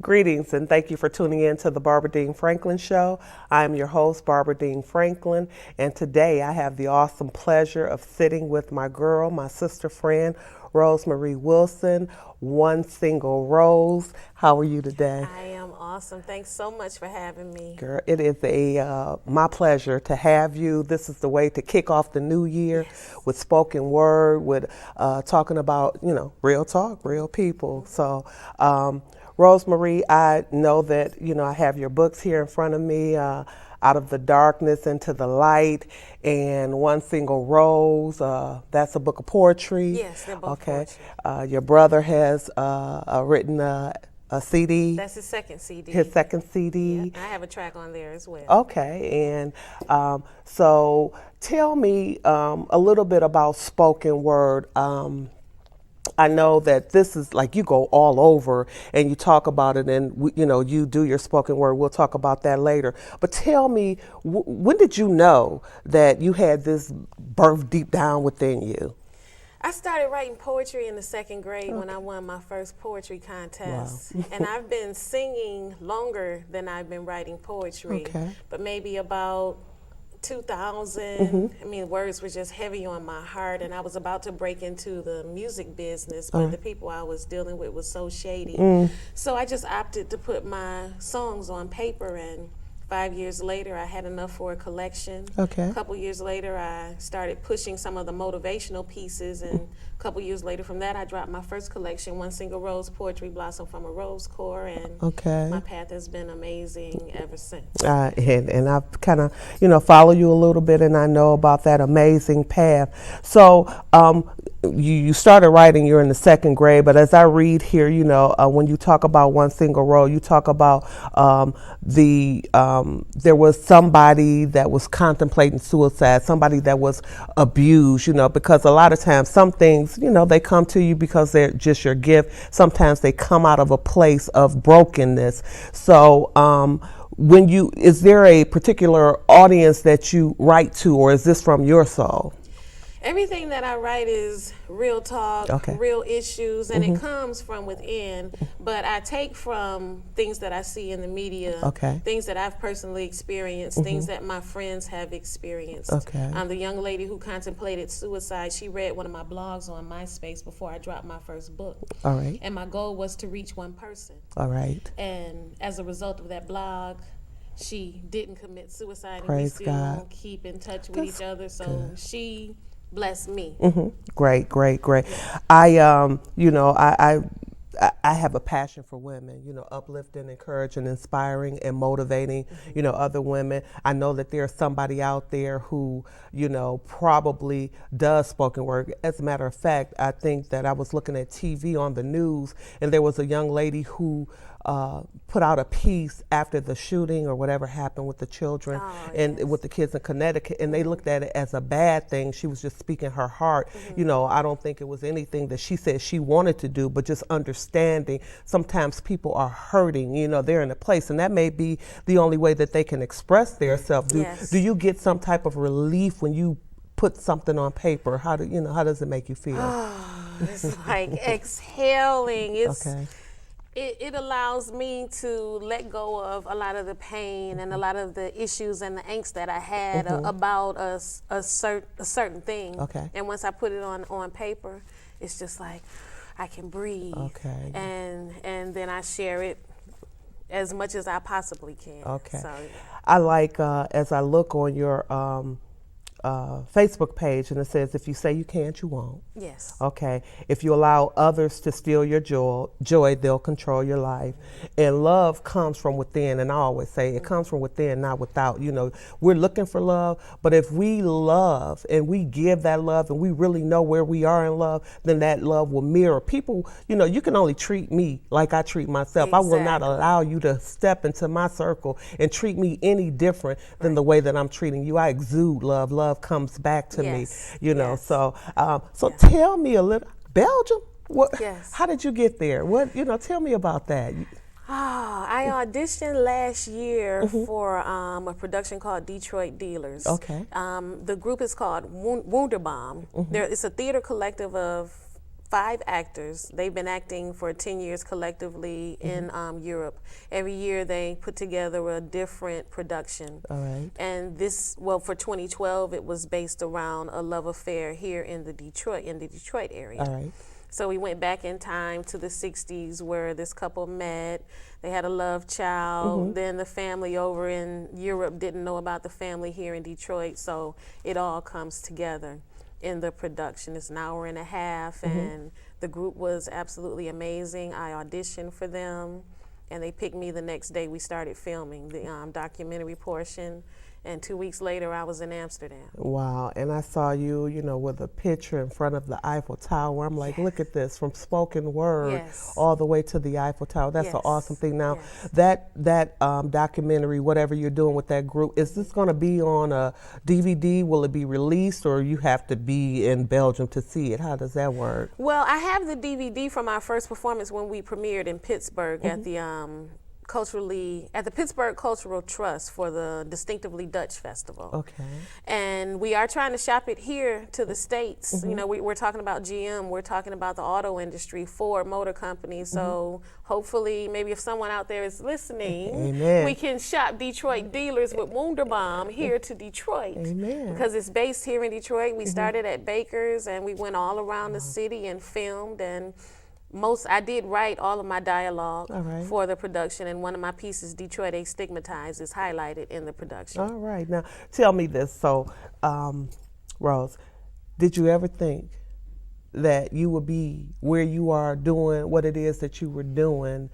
Greetings and thank you for tuning in to the Barbara Dean Franklin Show. I am your host, Barbara Dean Franklin, and today I have the awesome pleasure of sitting with my girl, my sister friend, Rosemary Wilson, One Single Rose. How are you today? I am awesome. Thanks so much for having me. Girl, it is my pleasure to have you. This is the way to kick off the new year with spoken word, with talking about, real talk, real people. So, Rosemary, I know that, I have your books here in front of me, Out of the Darkness into the Light, and One Single Rose. That's a book of poetry. Yes, they're both poetry. Your brother has written a CD. That's his second CD. His second CD. Yeah, I have a track on there as well. Okay, and so tell me a little bit about spoken word. I know that this is like you go all over and you talk about it, and you do your spoken word. We'll talk about that later. But tell me, when did you know that you had this birth deep down within you? I started writing poetry in the second grade when I won my first poetry contest. Wow. And I've been singing longer than I've been writing poetry. Okay. But maybe about 2000, I mean, words were just heavy on my heart, and I was about to break into the music business, but the people I was dealing with was so shady. So I just opted to put my songs on paper, and 5 years later, I had enough for a collection. Okay. A couple years later, I started pushing some of the motivational pieces, and a couple years later from that, I dropped my first collection, One Single Rose, Poetry Blossom from a Rose Core, and my path has been amazing ever since. And I've kind of, follow you a little bit, and I know about that amazing path. So you started writing, you're in the second grade, but as I read here, when you talk about One Single Rose, you talk about there was somebody that was contemplating suicide, somebody that was abused, because a lot of times some things, they come to you because they're just your gift. Sometimes they come out of a place of brokenness. So is there a particular audience that you write to, or is this from your soul? Everything that I write is real talk, real issues, and it comes from within, but I take from things that I see in the media, things that I've personally experienced, things that my friends have experienced. The young lady who contemplated suicide, she read one of my blogs on MySpace before I dropped my first book. All right. And my goal was to reach one person. All right. And as a result of that blog, she didn't commit suicide, Praise and we still God. keep in touch with each other, so she bless me. Great. I have a passion for women, uplifting, encouraging, inspiring, and motivating, other women. I know that there's somebody out there who, probably does spoken word. As a matter of fact, I think that I was looking at TV on the news, and there was a young lady who put out a piece after the shooting or whatever happened with the children with the kids in Connecticut, and they looked at it as a bad thing. She was just speaking her heart. I don't think it was anything that she said she wanted to do, but just understanding sometimes people are hurting, they're in a place, and that may be the only way that they can express themselves. Do you get some type of relief when you put something on paper? How does it make you feel? It's like exhaling. It allows me to let go of a lot of the pain and a lot of the issues and the angst that I had about a certain thing. And once I put it on paper, it's just like I can breathe. And then I share it as much as I possibly can. So, I like as I look on your Facebook page, and it says, if you say you can't, you won't. Yes. Okay. If you allow others to steal your joy, they'll control your life. And love comes from within. And I always say it comes from within, not without. We're looking for love, but if we love and we give that love and we really know where we are in love, then that love will mirror. People, you can only treat me like I treat myself. I will not allow you to step into my circle and treat me any different than the way that I'm treating you. I exude love. Love comes back to me, so tell me a little. Belgium, how did you get there? Tell me about that. I auditioned last year for a production called Detroit Dealers. The group is called Wunderbaum. It's a theater collective of 5 actors. They've been acting for 10 years collectively in Europe. Every year they put together a different production. All right. And this, well, for 2012, it was based around a love affair here in the Detroit area. All right. So we went back in time to the 60s where this couple met. They had a love child. Then the family over in Europe didn't know about the family here in Detroit. So it all comes together in the production. It's an hour and a half, and the group was absolutely amazing. I auditioned for them, and they picked me the next day. We started filming the documentary portion, and 2 weeks later, I was in Amsterdam. Wow, and I saw you, you know, with a picture in front of the Eiffel Tower. I'm like, look at this, from spoken word all the way to the Eiffel Tower. That's an awesome thing. Now, that documentary, whatever you're doing with that group, is this going to be on a DVD? Will it be released, or you have to be in Belgium to see it? How does that work? Well, I have the DVD from our first performance when we premiered in Pittsburgh at the Pittsburgh Cultural Trust for the Distinctively Dutch Festival. Okay. And we are trying to shop it here to the States. You know, we're talking about GM, we're talking about the auto industry, Ford Motor Company. So hopefully, maybe if someone out there is listening, we can shop Detroit dealers with Wunderbaum here to Detroit. Because it's based here in Detroit. We started at Baker's and we went all around the city and filmed, and I did write all of my dialogue for the production, and one of my pieces, Detroit Astigmatized, is highlighted in the production. All right. Now, tell me this. So, Rose, did you ever think that you would be where you are doing what it is that you were doing?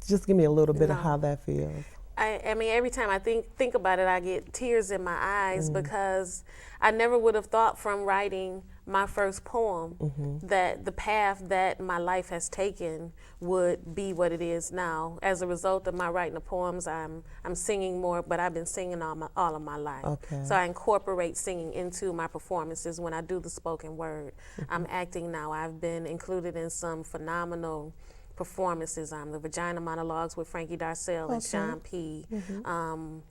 Just give me a little bit of how that feels. I mean, every time I think about it, I get tears in my eyes because I never would have thought from writing my first poem that the path that my life has taken would be what it is now. As a result of my writing the poems, I'm singing more, but I've been singing all of my life. Okay. So I incorporate singing into my performances when I do the spoken word. I'm acting now. I've been included in some phenomenal performances. The Vagina Monologues with Frankie Darcell and Sean P.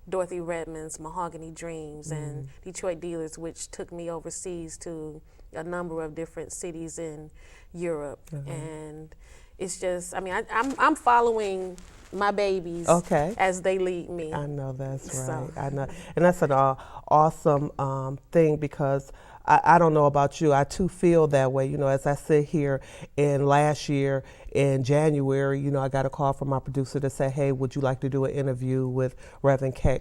Dorothy Redmond's Mahogany Dreams and Detroit Dealers, which took me overseas to a number of different cities in Europe. And it's just, I mean, I'm following my babies as they lead me. I know, that's right. I know. And that's an awesome thing, because I don't know about you, I too feel that way. You know, as I sit here, in last year in January, you know, I got a call from my producer to say, hey, would you like to do an interview with Reverend K?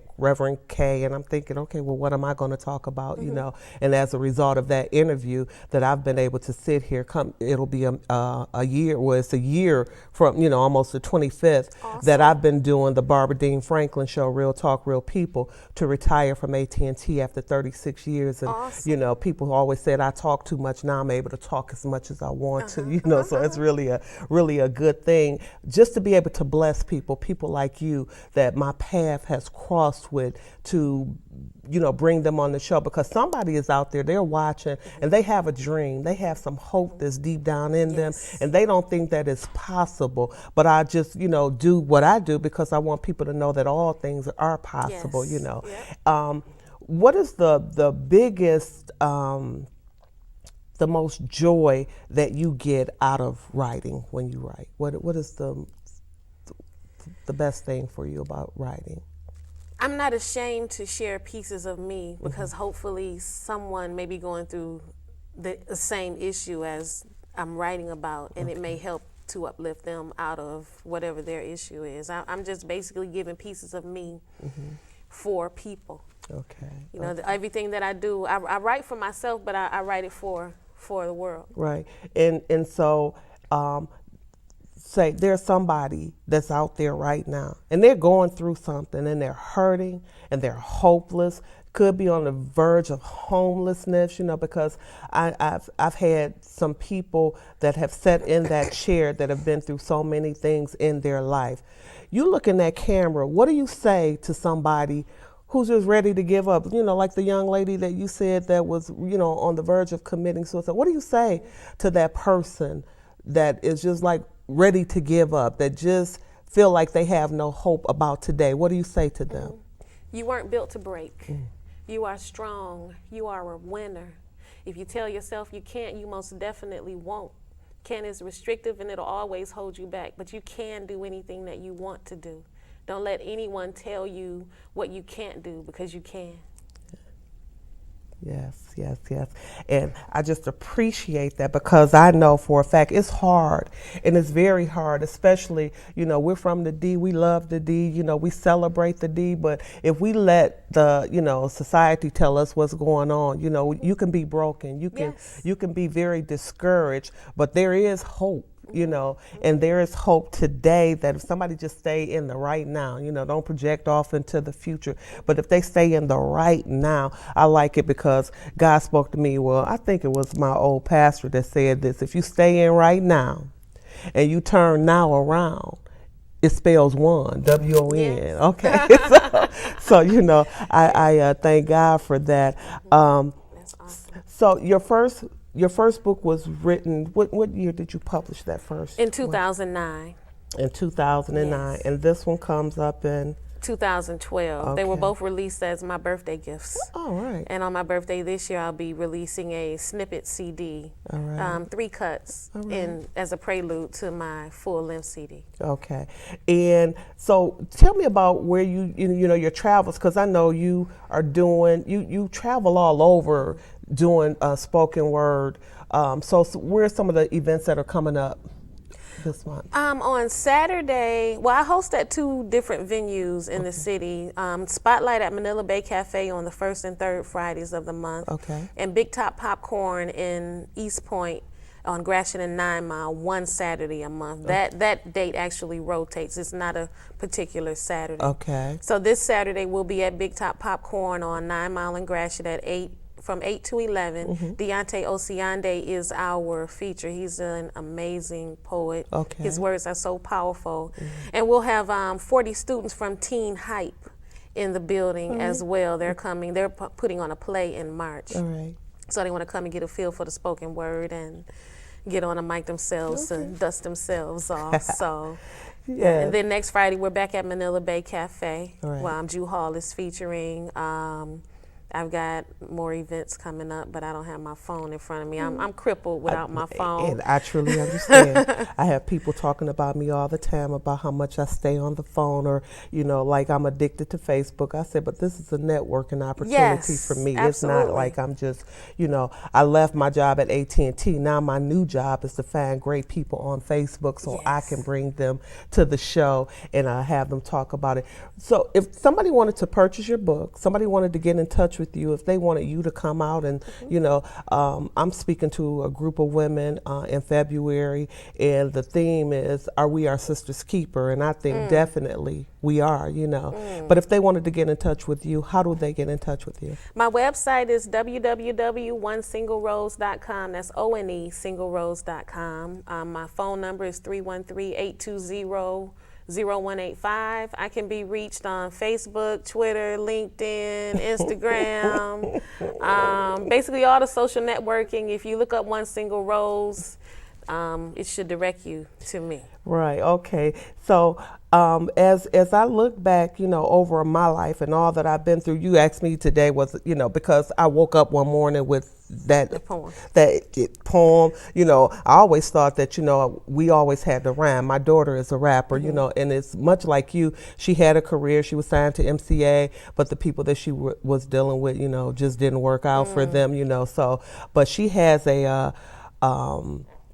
And I'm thinking, okay, well, what am I going to talk about, you know? And as a result of that interview, that I've been able to sit here, it'll be a year, well, it's a year from, you know, almost the 25th that I've been doing the Barbara Dean Franklin show, Real Talk, Real People, to retire from AT&T after 36 years. And, you know, people always said I talk too much. Now I'm able to talk as much as I want to, you know, so it's really a good thing just to be able to bless people like you that my path has crossed with, to, you know, bring them on the show, because somebody is out there, they're watching, and they have a dream, they have some hope that's deep down in them, and they don't think that it's possible. But I just, you know, do what I do because I want people to know that all things are possible, you know. What is the biggest, the most joy that you get out of writing when you write? What is the best thing for you about writing? I'm not ashamed to share pieces of me, because hopefully someone may be going through the same issue as I'm writing about, and it may help to uplift them out of whatever their issue is. I'm just basically giving pieces of me for people. You know, everything that I do, I write for myself, but I write it for the world. Right. And so, say there's somebody that's out there right now and they're going through something and they're hurting and they're hopeless, could be on the verge of homelessness, you know, because I've had some people that have sat in that chair that have been through so many things in their life. You look in that camera, what do you say to somebody who's just ready to give up? You know, like the young lady that you said that was, you know, on the verge of committing suicide. What do you say to that person that is just like ready to give up, that just feel like they have no hope about today? What do you say to them? You weren't built to break. You are strong. You are a winner. If you tell yourself you can't, you most definitely won't. Can is restrictive and it'll always hold you back, but you can do anything that you want to do. Don't let anyone tell you what you can't do, because you can. Yes, yes, yes. And I just appreciate that, because I know for a fact it's hard, and it's very hard, especially, we're from the D, we love the D, we celebrate the D, but if we let the, society tell us what's going on, you can be broken, you can be very discouraged, but there is hope. And there is hope today that if somebody just stay in the right now, don't project off into the future, but if they stay in the right now, I like it because God spoke to me. Well, I think it was my old pastor that said this: if you stay in right now and you turn now around, it spells won, W-O-N. Yes. Okay. so I thank God for that. That's awesome. So your first book was written, what year did you publish that first? In 2009. In 2009. Yes. And this one comes up in? 2012. Okay. They were both released as my birthday gifts. All right. And on my birthday this year, I'll be releasing a snippet CD, All right. 3 cuts, as a prelude to my full-length CD. Okay. And so tell me about where your travels, because I know you are doing, you travel all over doing spoken word. So where are some of the events that are coming up this month? On Saturday, I host at 2 different venues in the city. Spotlight at Manila Bay Cafe on the 1st and 3rd Fridays of the month. Okay. And Big Top Popcorn in East Point on Gratiot and 9 Mile, 1 Saturday a month. That date actually rotates. It's not a particular Saturday. Okay. So this Saturday we'll be at Big Top Popcorn on 9 Mile and Gratiot from 8 to 11. Deontay Osiande is our feature. He's an amazing poet. Okay. His words are so powerful. And we'll have 40 students from Teen Hype in the building as well. They're coming. They're putting on a play in March. All right. So they want to come and get a feel for the spoken word and get on a mic themselves and dust themselves off. So, yeah. And then next Friday we're back at Manila Bay Cafe. All right. Jew Hall is featuring. I've got more events coming up, but I don't have my phone in front of me. I'm crippled without my phone. And I truly understand. I have people talking about me all the time about how much I stay on the phone, or, like I'm addicted to Facebook. I said, but this is a networking opportunity for me. Absolutely. It's not like I'm just, I left my job at AT&T. Now my new job is to find great people on Facebook so I can bring them to the show and have them talk about it. So if somebody wanted to purchase your book, somebody wanted to get in touch with you, if they wanted you to come out and, I'm speaking to a group of women in February, and the theme is, are we our sister's keeper? And I think definitely we are, But if they wanted to get in touch with you, how do they get in touch with you? My website is www.onesinglerose.com. That's ONE-singlerose.com. My phone number is 313-820-0185. I can be reached on Facebook, Twitter, LinkedIn, Instagram, basically all the social networking. If you look up One Single Rose, it should direct you to me. Right. Okay. So as I look back, over my life and all that I've been through, you asked me today was, because I woke up one morning with that poem. I always thought that, we always had to rhyme. My daughter is a rapper, and it's much like you. She had a career. She was signed to MCA, but the people that she was dealing with, just didn't work out for them, So, but she has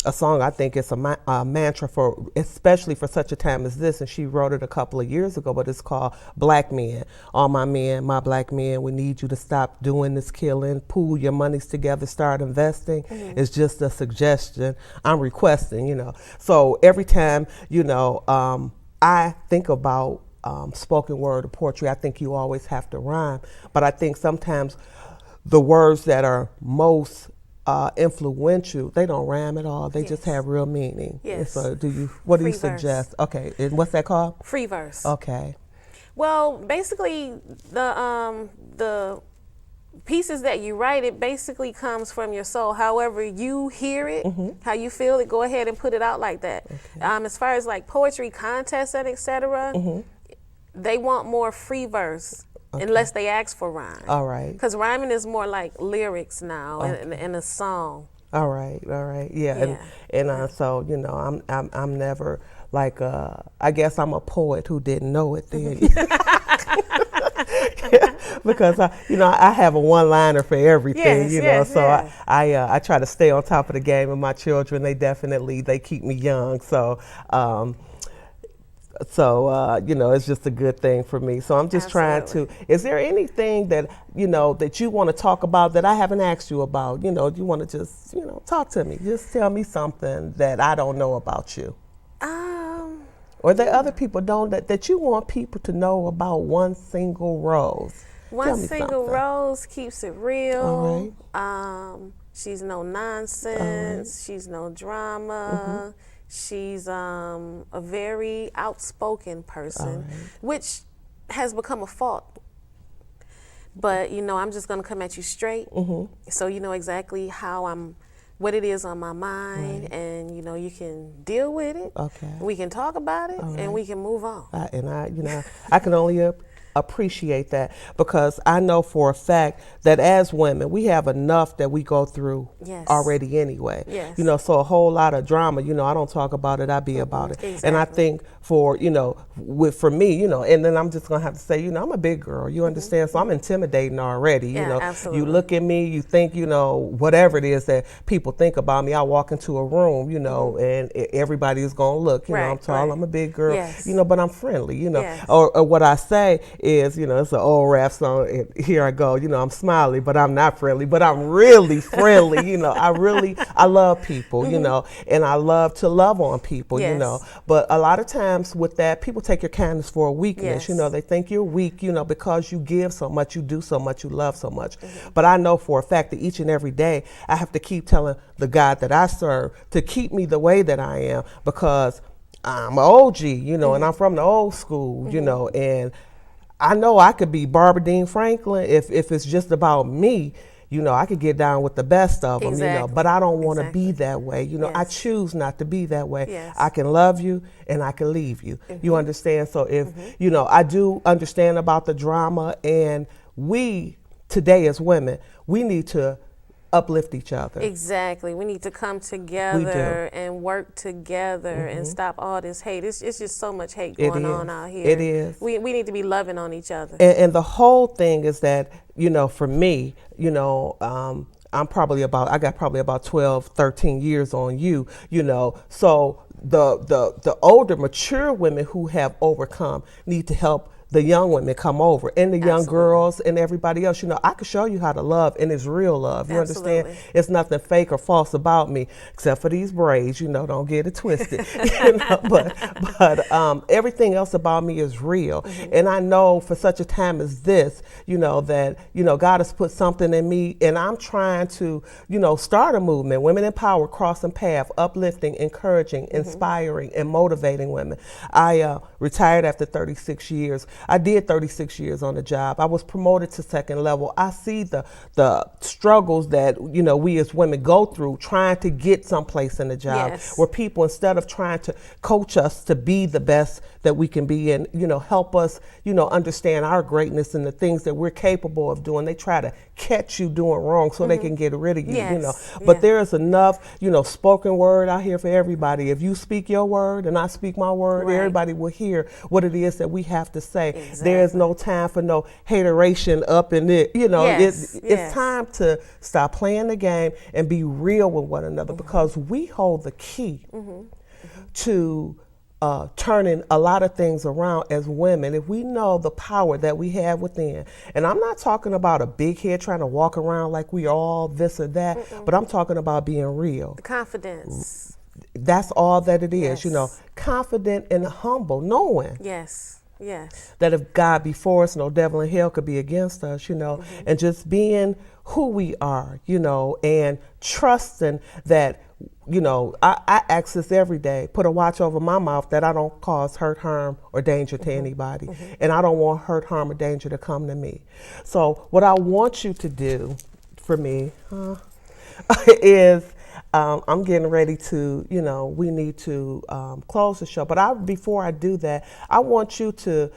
a song, I think it's a mantra for, especially for such a time as this, and she wrote it a couple of years ago, but it's called Black Men. All my men, my black men, we need you to stop doing this killing, pool your monies together, start investing. It's just a suggestion. I'm requesting, So every time, I think about spoken word or poetry, I think you always have to rhyme, but I think sometimes the words that are most influential, they don't rhyme at all. They just have real meaning. Yes. So what do you Free verse. suggest? Okay. And what's that called? Free verse. Okay. Well, basically the pieces that you write, it basically comes from your soul. However you hear it, how you feel it, go ahead and put it out like that. Okay. As far as like poetry contests and etc., they want more free verse. unless they ask for rhyme. All right. Because rhyming is more like lyrics now in a song. All right, yeah. And so I'm never like I guess I'm a poet who didn't know it then. Because I have a one-liner for everything, so I try to stay on top of the game. And my children, they keep me young, so it's just a good thing for me. So I'm just trying to. Is there anything that that you want to talk about that I haven't asked you about? Do you want to just talk to me? Just tell me something that I don't know about you. Or that other people don't that you want people to know about One Single Rose. One Single Rose keeps it real. All right. She's no nonsense. Right. She's no drama. She's a very outspoken person, which has become a fault. But I'm just gonna come at you straight, so you know exactly what it is on my mind, and you can deal with it. Okay. We can talk about it, and we can move on. I can only appreciate that, because I know for a fact that as women we have enough that we go through already anyway. Yes. So a whole lot of drama, I don't talk about it, I be about it. Exactly. And I think for me, and then I'm just gonna have to say, I'm a big girl, you understand, so I'm intimidating already. Absolutely. You look at me, you think whatever it is that people think about me, I walk into a room, and everybody is gonna look, I'm tall, I'm a big girl, but I'm friendly, or what I say is, it's an old rap song, and here I go, I'm smiley, but I'm not friendly, but I'm really friendly, I love people, and I love to love on people, but a lot of times with that, people take your kindness for a weakness, they think you're weak, because you give so much, you do so much, you love so much, but I know for a fact that each and every day, I have to keep telling the God that I serve to keep me the way that I am, because I'm an OG, and I'm from the old school, and I know I could be Barbara Dean Franklin if it's just about me. I could get down with the best of them, but I don't want to be that way. I choose not to be that way. Yes. I can love you and I can leave you. You understand? So if, I do understand about the drama, and we today as women, we need to uplift each other. Exactly. We need to come together and work together and stop all this hate. It's just so much hate going on out here. It is. We need to be loving on each other. And the whole thing is that, for me, I got probably about 12, 13 years on you, so the older, mature women who have overcome need to help the young women come over, and the young girls and everybody else. I can show you how to love, and it's real love. You understand? It's nothing fake or false about me, except for these braids. Don't get it twisted. But everything else about me is real, and I know for such a time as this, that God has put something in me, and I'm trying to start a movement. Women in Power, crossing path, uplifting, encouraging, inspiring, and motivating women. I retired after 36 years. I did 36 years on the job. I was promoted to second level. I see the struggles that we as women go through trying to get someplace in the job, where people, instead of trying to coach us to be the best that we can be, and help us understand our greatness and the things that we're capable of doing, they try to catch you doing wrong so they can get rid of you. But there is enough spoken word out here for everybody. If you speak your word and I speak my word, everybody will hear what it is that we have to say. There is no time for no hateration up in it. It's time to stop playing the game and be real with one another, because we hold the key to turning a lot of things around as women, if we know the power that we have within. And I'm not talking about a big head trying to walk around like we all this or that, but I'm talking about being real. The confidence. That's all that it is, confident and humble, knowing. Yes. That if God be for us, no devil in hell could be against us, and just being who we are, and trusting that, I ask this every day, put a watch over my mouth that I don't cause hurt, harm, or danger to anybody. And I don't want hurt, harm, or danger to come to me. So what I want you to do for me is, I'm getting ready to, we need to close the show. But before I do that, I want you to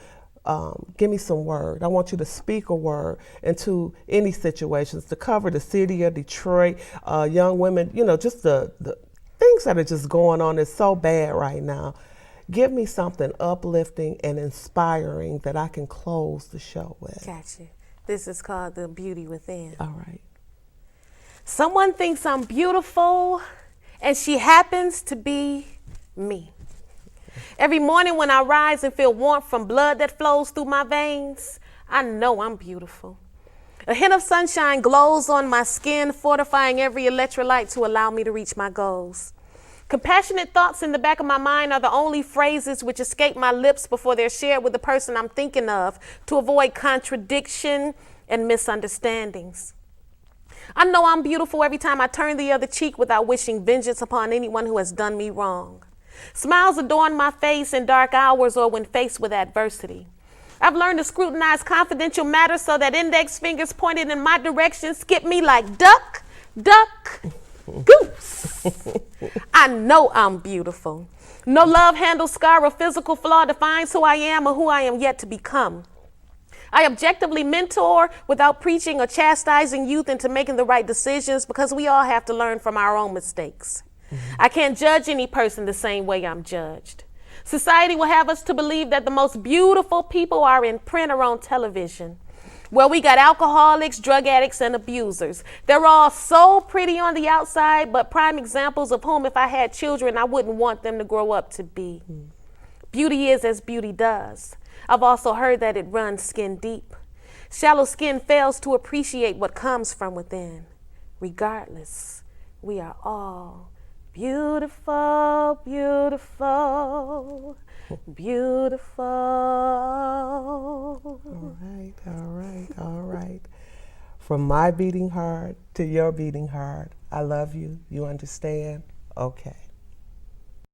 give me some word. I want you to speak a word into any situations to cover the city of Detroit, young women, you know, just the things that are just going on. It's so bad right now. Give me something uplifting and inspiring that I can close the show with. Gotcha. This is called The Beauty Within. All right. Someone thinks I'm beautiful, and she happens to be me. Every morning when I rise and feel warmth from blood that flows through my veins, I know I'm beautiful. A hint of sunshine glows on my skin, fortifying every electrolyte to allow me to reach my goals. Compassionate thoughts in the back of my mind are the only phrases which escape my lips before they're shared with the person I'm thinking of to avoid contradiction and misunderstandings. I know I'm beautiful every time I turn the other cheek without wishing vengeance upon anyone who has done me wrong. Smiles adorn my face in dark hours or when faced with adversity. I've learned to scrutinize confidential matters so that index fingers pointed in my direction skip me like duck, duck, goose. I know I'm beautiful. No love handle, scar, or physical flaw defines who I am or who I am yet to become. I objectively mentor without preaching or chastising youth into making the right decisions because we all have to learn from our own mistakes. I can't judge any person the same way I'm judged. Society will have us to believe that the most beautiful people are in print or on television. Well, we got alcoholics, drug addicts, and abusers. They're all so pretty on the outside, but prime examples of whom, if I had children, I wouldn't want them to grow up to be. Beauty is as beauty does. I've also heard that it runs skin deep. Shallow skin fails to appreciate what comes from within. Regardless, we are all beautiful, beautiful, beautiful. All right. From my beating heart to your beating heart, I love you. You understand? Okay.